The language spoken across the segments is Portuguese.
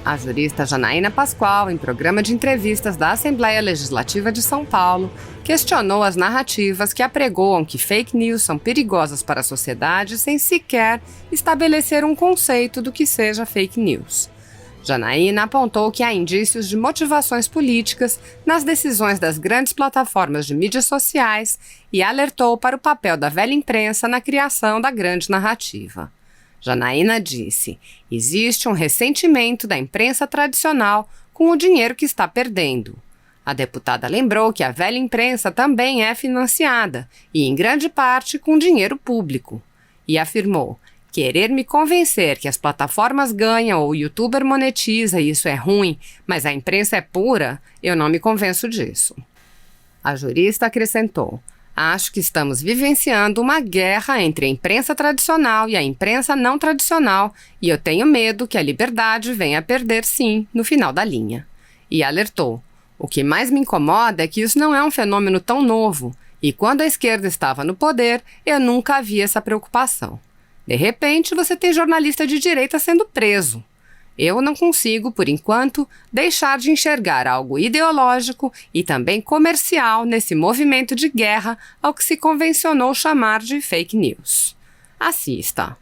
A jurista Janaína Pascoal, em programa de entrevistas da Assembleia Legislativa de São Paulo, questionou as narrativas que apregoam que fake news são perigosas para a sociedade sem sequer estabelecer um conceito do que seja fake news. Janaína apontou que há indícios de motivações políticas nas decisões das grandes plataformas de mídias sociais e alertou para o papel da velha imprensa na criação da grande narrativa. Janaína disse: existe um ressentimento da imprensa tradicional com o dinheiro que está perdendo. A deputada lembrou que a velha imprensa também é financiada, e em grande parte com dinheiro público. E afirmou: querer me convencer que as plataformas ganham ou o youtuber monetiza e isso é ruim, mas a imprensa é pura, eu não me convenço disso. A jurista acrescentou: acho que estamos vivenciando uma guerra entre a imprensa tradicional e a imprensa não tradicional e eu tenho medo que a liberdade venha a perder, sim, no final da linha. E alertou: o que mais me incomoda é que isso não é um fenômeno tão novo e quando a esquerda estava no poder, eu nunca vi essa preocupação. De repente, você tem jornalista de direita sendo preso. Eu não consigo, por enquanto, deixar de enxergar algo ideológico e também comercial nesse movimento de guerra ao que se convencionou chamar de fake news. Assista.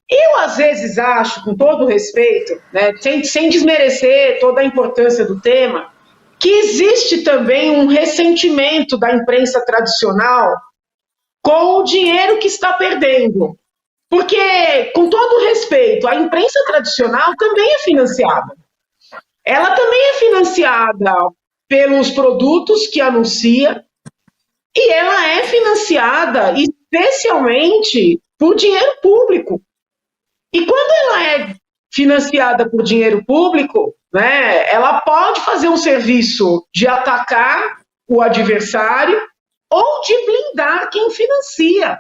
Eu, às vezes, acho, com todo respeito, né, sem desmerecer toda a importância do tema, que existe também um ressentimento da imprensa tradicional com o dinheiro que está perdendo. Porque, com todo respeito, a imprensa tradicional também é financiada. Ela também é financiada pelos produtos que anuncia e ela é financiada especialmente por dinheiro público. E quando ela é financiada por dinheiro público, né, ela pode fazer um serviço de atacar o adversário ou de blindar quem financia.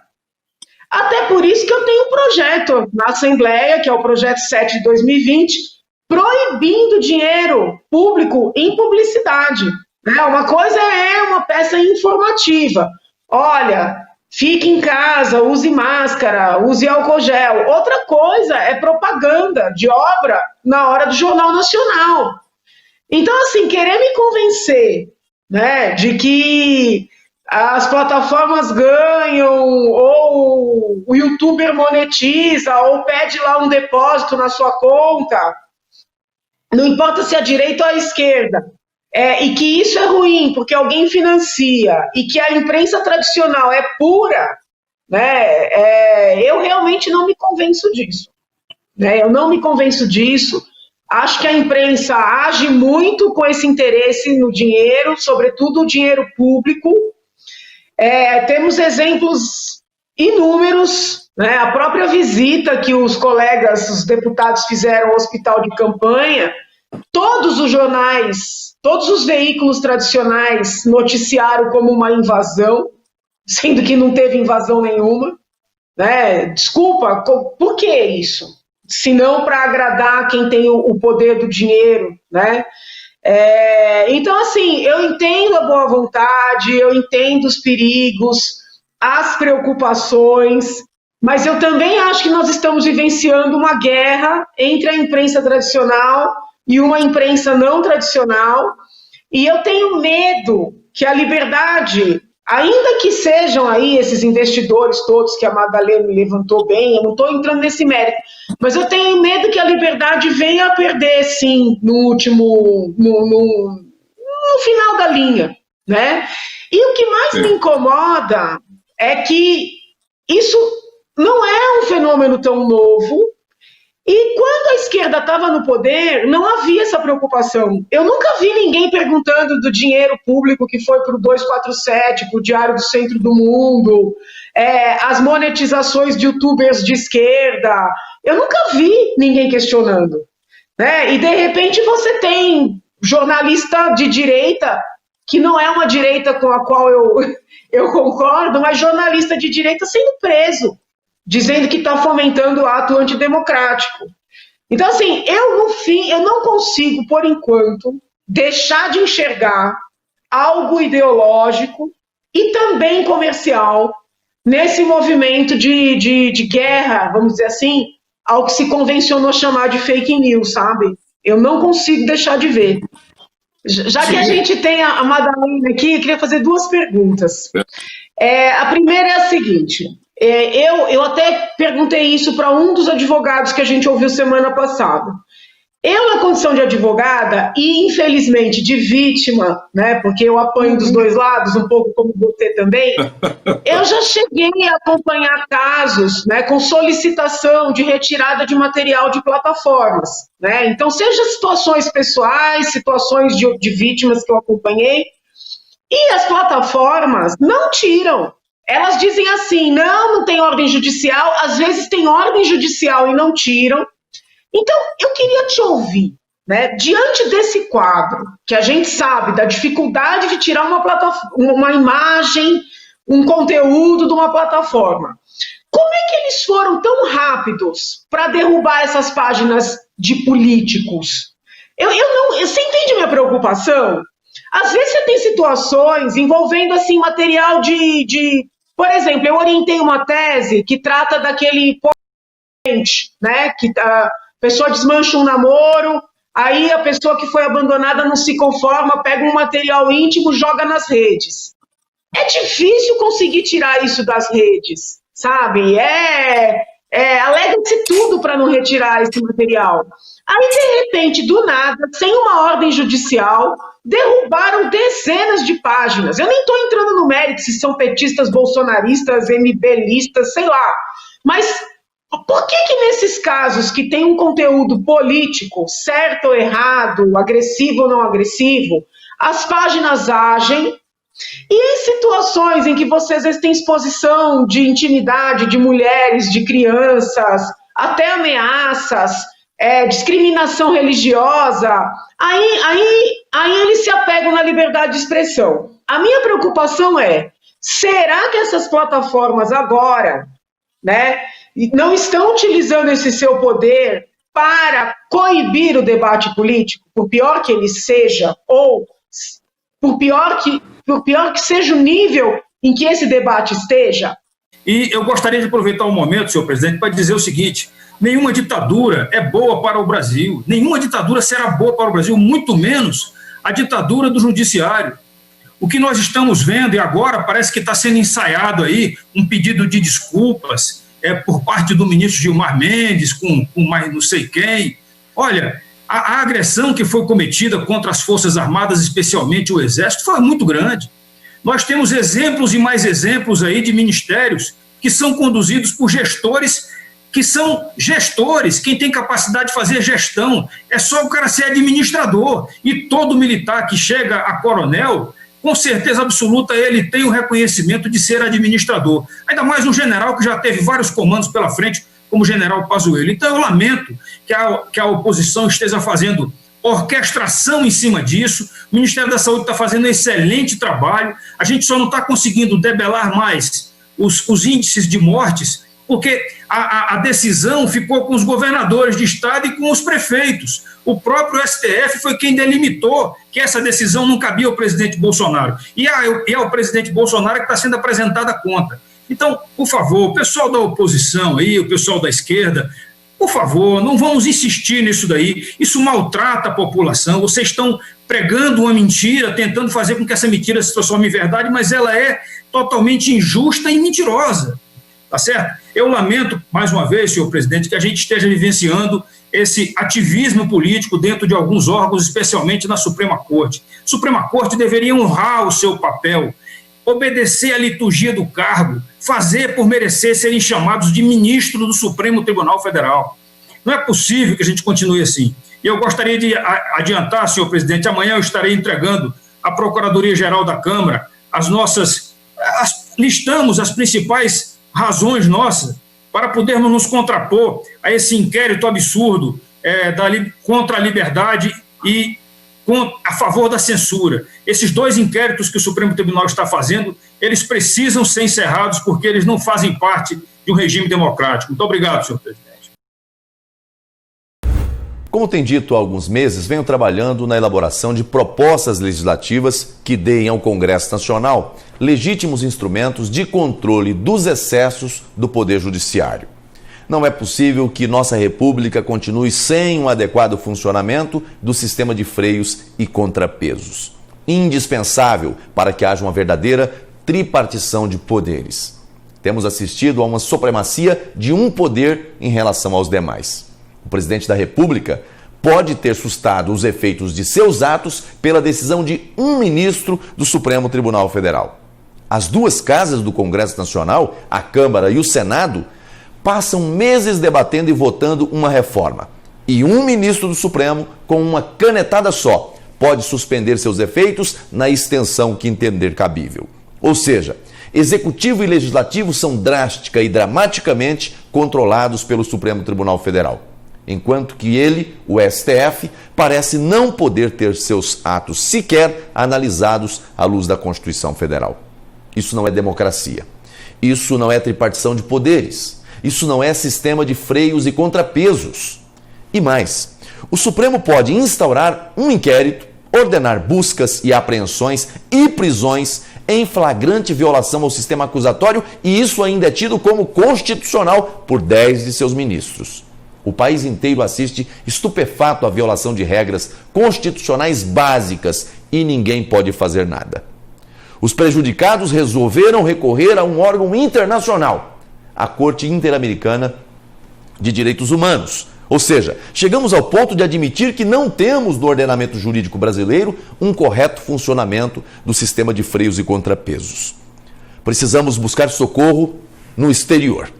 Até por isso que eu tenho um projeto na Assembleia, que é o projeto 7 de 2020, proibindo dinheiro público em publicidade. Uma coisa é uma peça informativa. Olha, fique em casa, use máscara, use álcool gel. Outra coisa é propaganda de obra na hora do Jornal Nacional. Então, assim, querer me convencer, né, de que as plataformas ganham, ou o youtuber monetiza, ou pede lá um depósito na sua conta, não importa se é a direita ou a esquerda, e que isso é ruim, porque alguém financia, e que a imprensa tradicional é pura, né, eu realmente não me convenço disso. Eu não me convenço disso. Acho que a imprensa age muito com esse interesse no dinheiro, sobretudo o dinheiro público. Temos exemplos inúmeros, né? A própria visita que os colegas, os deputados fizeram ao hospital de campanha, todos os jornais, todos os veículos tradicionais noticiaram como uma invasão, sendo que não teve invasão nenhuma, né? Desculpa, por que isso? Se não para agradar quem tem o poder do dinheiro, né? Então, assim, eu entendo a boa vontade, eu entendo os perigos, as preocupações, mas eu também acho que nós estamos vivenciando uma guerra entre a imprensa tradicional e uma imprensa não tradicional, e eu tenho medo que a liberdade, ainda que sejam aí esses investidores todos que a Madalena me levantou bem, eu não estou entrando nesse mérito, mas eu tenho medo que a liberdade venha a perder, sim, no final da linha, né? E o que mais me incomoda é que isso não é um fenômeno tão novo, e quando a esquerda estava no poder, não havia essa preocupação. Eu nunca vi ninguém perguntando do dinheiro público que foi para o 247, para o Diário do Centro do Mundo, as monetizações de youtubers de esquerda. Eu nunca vi ninguém questionando, né? E, de repente, você tem jornalista de direita, que não é uma direita com a qual eu concordo, mas jornalista de direita sendo preso, dizendo que está fomentando o ato antidemocrático. Então, assim, eu não consigo, por enquanto, deixar de enxergar algo ideológico e também comercial nesse movimento de guerra, vamos dizer assim, ao que se convencionou chamar de fake news, sabe? Eu não consigo deixar de ver. Já que a gente tem a Madalena aqui, eu queria fazer 2 perguntas. A primeira é a seguinte, eu até perguntei isso para um dos advogados que a gente ouviu semana passada. Eu, na condição de advogada e, infelizmente, de vítima, né, porque eu apanho dos 2 lados, um pouco como você também, eu já cheguei a acompanhar casos, né, com solicitação de retirada de material de plataformas, né, então seja situações pessoais, situações de vítimas que eu acompanhei, e as plataformas não tiram. Elas dizem assim, não tem ordem judicial, às vezes tem ordem judicial e não tiram. Então, eu queria te ouvir, né, diante desse quadro, que a gente sabe da dificuldade de tirar uma imagem, um conteúdo de uma plataforma, como é que eles foram tão rápidos para derrubar essas páginas de políticos? Você entende minha preocupação? Às vezes você tem situações envolvendo assim, material por exemplo, eu orientei uma tese que trata daquele, né, que a pessoa desmancha um namoro, aí a pessoa que foi abandonada não se conforma, pega um material íntimo, joga nas redes. É difícil conseguir tirar isso das redes, sabe? Alega-se tudo para não retirar esse material. Aí, de repente, do nada, sem uma ordem judicial, derrubaram dezenas de páginas. Eu nem estou entrando no mérito se são petistas, bolsonaristas, MBListas, sei lá. Mas por que nesses casos que tem um conteúdo político, certo ou errado, agressivo ou não agressivo, as páginas agem, e em situações em que você às vezes tem exposição de intimidade de mulheres, de crianças, até ameaças, discriminação religiosa, aí eles se apegam na liberdade de expressão. A minha preocupação será que essas plataformas agora, né, não estão utilizando esse seu poder para coibir o debate político, por pior que ele seja, ou por pior que seja o nível em que esse debate esteja? E eu gostaria de aproveitar o momento, senhor presidente, para dizer o seguinte: nenhuma ditadura é boa para o Brasil, nenhuma ditadura será boa para o Brasil, muito menos a ditadura do judiciário. O que nós estamos vendo, e agora parece que está sendo ensaiado aí um pedido de desculpas por parte do ministro Gilmar Mendes, com mais não sei quem. Olha, a agressão que foi cometida contra as Forças Armadas, especialmente o Exército, foi muito grande. Nós temos exemplos e mais exemplos aí de ministérios que são conduzidos por gestores que são gestores. Quem tem capacidade de fazer gestão é só o cara ser administrador. E todo militar que chega a coronel, com certeza absoluta, ele tem o reconhecimento de ser administrador. Ainda mais um general que já teve vários comandos pela frente, como o general Pazuello. Então, eu lamento que a oposição esteja fazendo orquestração em cima disso. O Ministério da Saúde está fazendo um excelente trabalho. A gente só não está conseguindo debelar mais os índices de mortes, porque a decisão ficou com os governadores de estado e com os prefeitos. O próprio STF foi quem delimitou que essa decisão não cabia ao presidente Bolsonaro. E é ao presidente Bolsonaro que está sendo apresentada a conta. Então, por favor, o pessoal da oposição aí, o pessoal da esquerda, por favor, não vamos insistir nisso daí. Isso maltrata a população. Vocês estão pregando uma mentira, tentando fazer com que essa mentira se transforme em verdade, mas ela é totalmente injusta e mentirosa. Tá certo? Eu lamento, mais uma vez, senhor presidente, que a gente esteja vivenciando esse ativismo político dentro de alguns órgãos, especialmente na Suprema Corte. A Suprema Corte deveria honrar o seu papel, obedecer à liturgia do cargo, fazer por merecer serem chamados de ministro do Supremo Tribunal Federal. Não é possível que a gente continue assim. E eu gostaria de adiantar, senhor presidente, amanhã eu estarei entregando à Procuradoria-Geral da Câmara listamos as principais razões nossas para podermos nos contrapor a esse inquérito absurdo contra a liberdade e a favor da censura. Esses 2 inquéritos que o Supremo Tribunal está fazendo, eles precisam ser encerrados porque eles não fazem parte de um regime democrático. Muito obrigado, senhor presidente. Como tem dito há alguns meses, venho trabalhando na elaboração de propostas legislativas que deem ao Congresso Nacional legítimos instrumentos de controle dos excessos do Poder Judiciário. Não é possível que nossa República continue sem um adequado funcionamento do sistema de freios e contrapesos, indispensável para que haja uma verdadeira tripartição de poderes. Temos assistido a uma supremacia de um poder em relação aos demais. O presidente da República pode ter sustado os efeitos de seus atos pela decisão de um ministro do Supremo Tribunal Federal. As duas casas do Congresso Nacional, a Câmara e o Senado, passam meses debatendo e votando uma reforma. E um ministro do Supremo, com uma canetada só, pode suspender seus efeitos na extensão que entender cabível. Ou seja, Executivo e Legislativo são drástica e dramaticamente controlados pelo Supremo Tribunal Federal, enquanto que ele, o STF, parece não poder ter seus atos sequer analisados à luz da Constituição Federal. Isso não é democracia. Isso não é tripartição de poderes. Isso não é sistema de freios e contrapesos. E mais, o Supremo pode instaurar um inquérito, ordenar buscas e apreensões e prisões em flagrante violação ao sistema acusatório, e isso ainda é tido como constitucional por 10 de seus ministros. O país inteiro assiste estupefato à violação de regras constitucionais básicas e ninguém pode fazer nada. Os prejudicados resolveram recorrer a um órgão internacional, a Corte Interamericana de Direitos Humanos. Ou seja, chegamos ao ponto de admitir que não temos no ordenamento jurídico brasileiro um correto funcionamento do sistema de freios e contrapesos. Precisamos buscar socorro no exterior.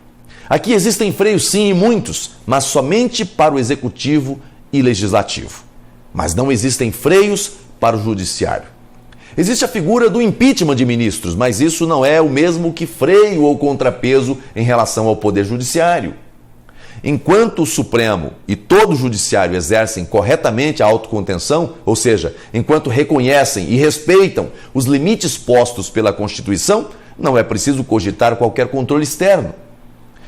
Aqui existem freios sim, e muitos, mas somente para o Executivo e Legislativo. Mas não existem freios para o Judiciário. Existe a figura do impeachment de ministros, mas isso não é o mesmo que freio ou contrapeso em relação ao Poder Judiciário. Enquanto o Supremo e todo o Judiciário exercem corretamente a autocontenção, ou seja, enquanto reconhecem e respeitam os limites postos pela Constituição, não é preciso cogitar qualquer controle externo.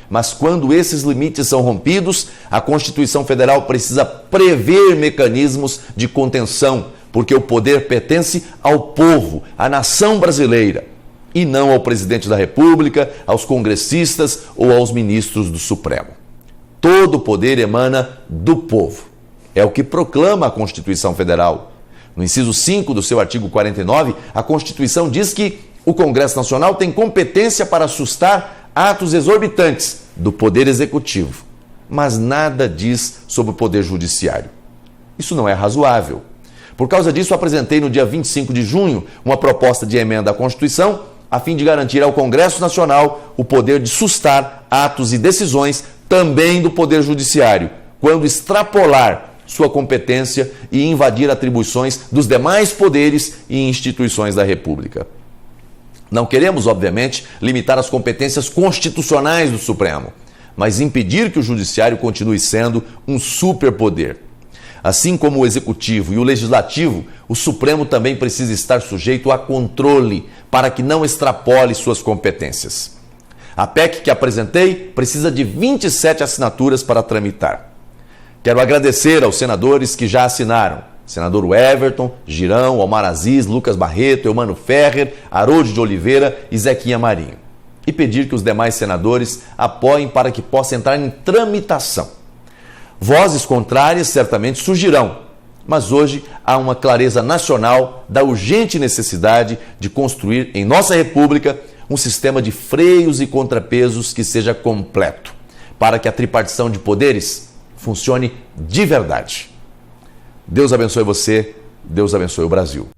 Mas quando esses limites são rompidos, a Constituição Federal precisa prever mecanismos de contenção, porque o poder pertence ao povo, à nação brasileira, e não ao presidente da República, aos congressistas ou aos ministros do Supremo. Todo o poder emana do povo. É o que proclama a Constituição Federal. No inciso 5 do seu artigo 49, a Constituição diz que o Congresso Nacional tem competência para sustar atos exorbitantes do Poder Executivo, mas nada diz sobre o Poder Judiciário. Isso não é razoável. Por causa disso, apresentei no dia 25 de junho uma proposta de emenda à Constituição a fim de garantir ao Congresso Nacional o poder de sustar atos e decisões também do Poder Judiciário, quando extrapolar sua competência e invadir atribuições dos demais poderes e instituições da República. Não queremos, obviamente, limitar as competências constitucionais do Supremo, mas impedir que o Judiciário continue sendo um superpoder. Assim como o Executivo e o Legislativo, o Supremo também precisa estar sujeito a controle para que não extrapole suas competências. A PEC que apresentei precisa de 27 assinaturas para tramitar. Quero agradecer aos senadores que já assinaram: senador Everton, Girão, Omar Aziz, Lucas Barreto, Eumano Ferrer, Harold de Oliveira e Zequinha Marinho. E pedir que os demais senadores apoiem para que possa entrar em tramitação. Vozes contrárias certamente surgirão, mas hoje há uma clareza nacional da urgente necessidade de construir em nossa República um sistema de freios e contrapesos que seja completo, para que a tripartição de poderes funcione de verdade. Deus abençoe você, Deus abençoe o Brasil.